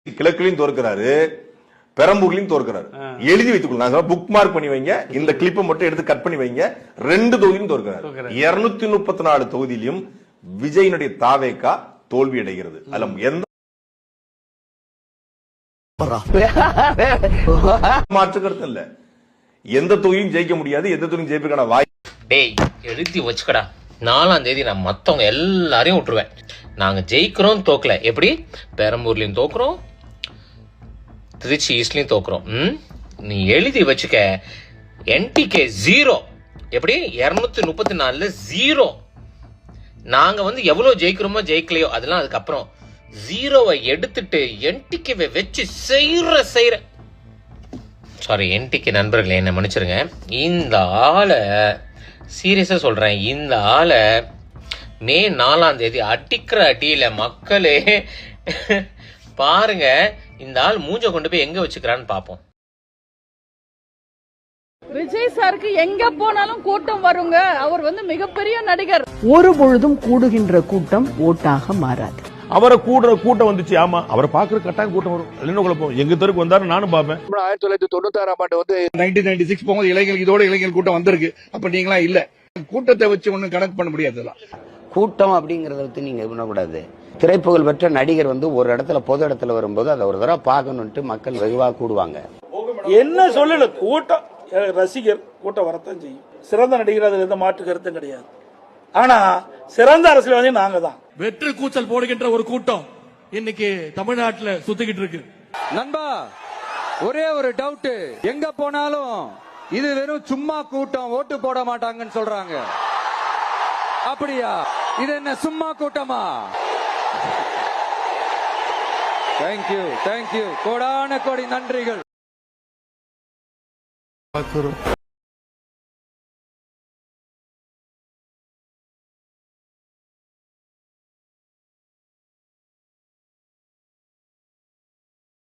கிழக்குலையும் தோற்கிறாரு, பெரம்பூர்லயும் தோற்கிறாரு. எழுதி வைத்துக் கொள்ளுங்க, புக் மார்க் பண்ணி வைங்க. இந்த கிளிப்பை மட்டும் எடுத்து கட் பண்ணி வைங்க. 2 தொகுதியிலும் தோற்கிறாரு. 234 தொகுதியிலும் விஜயனுடைய தாவேகா தோல்வி அடைகிறது. அதுல எந்த மாற்று கருத்து இல்ல. எந்த தொகுதியும் ஜெயிக்க முடியாது, எந்த தொகுதியும் ஜெயிப்பதற்கான வாய்ப்பு. டேய் எழுதி வச்சுக்கடா, 4ஆம் தேதி நான் மத்தவங்க எல்லாரையும் விட்டுருவேன். நாங்க ஜெயிக்கிறோம் தோக்கல, எப்படி பெரம்பூர்லயும் தோக்குறோம், திருச்சி ஈஸ்ட்லயும் தோக்குறோம். நீ எழுதி வச்சுக்க. NTK 0, எப்படி 234 0. நாங்க எவ்வளவு ஜெயிக்கிறோமோ ஜெயிக்கலையோ அதெல்லாம் அதுக்கப்புறம். 0வை எடுத்துட்டு NTKவை வச்சு செய்யற சாரி NTK நண்பர்களே, என்ன மன்னிச்சிருங்க. இந்த ஆளை சீரியஸா சொல்றேன், இந்த ஆளை மே 4ஆம் தேதி அடிக்கிற அடியில மக்களே பாருங்க, இந்த ஆள் மூஞ்ச கொண்டு போய் எங்க வச்சுக்கிறான்னு பாப்போம். விஜய் சாருக்கு எங்க போனாலும் கூட்டம் வருங்க. அவர் மிகப்பெரிய நடிகர். ஒரு பொழுதும் கூடுகின்ற கூட்டம் ஓட்டாக மாறாது. அவரை கூட்டம் வந்துச்சு. ஆமா, அவரை பாக்குற கட்டாயம் கூட்டம் வரும். என்ன குழப்பம்? எங்க தெருக்கு வந்தாரு, நானும் பாப்பேன். 1996ஆம் ஆண்டு 1996 போகும்போது இளைஞர்கள் கூட்டம் வந்திருக்கு. அப்ப நீங்களா இல்ல. கூட்டத்தை வச்சு ஒண்ணும் கணக்கு பண்ண முடியாது. கூட்டம் அப்படிங்கறத பத்தி நீங்க பண்ணக்கூடாது. திரைப்புகழ் பெற்ற நடிகர் ஒரு இடத்துல பொது இடத்துல வரும்போது அதை ஒரு தடவை பார்க்கணும்ட்டு மக்கள் வெகுவா கூடுவாங்க. என்ன சொல்லல, கூட்டம் ரசிகர் கூட்டம் வரத்தான் செய்யும். சிறந்த நடிகர், அதுல எந்த மாற்று கருத்தும் கிடையாது. ஆனா சிறந்த அரசியல்வாதி நாங்க தான். வெற்று கூச்சல் போடுகின்ற ஒரு கூட்டம் இன்னைக்கு தமிழ்நாட்டுல சுத்திக்கிட்டு இருக்கு. நண்பா, ஒரே ஒரு டவுட், எங்க போனாலும் இது வெறும் சும்மா கூட்டம், ஓட்டு போட மாட்டாங்கன்னு சொல்றாங்க. அப்படியா? இது என்ன சும்மா கூட்டமா? தேங்க்யூ, கோடான கோடி நன்றிகள்.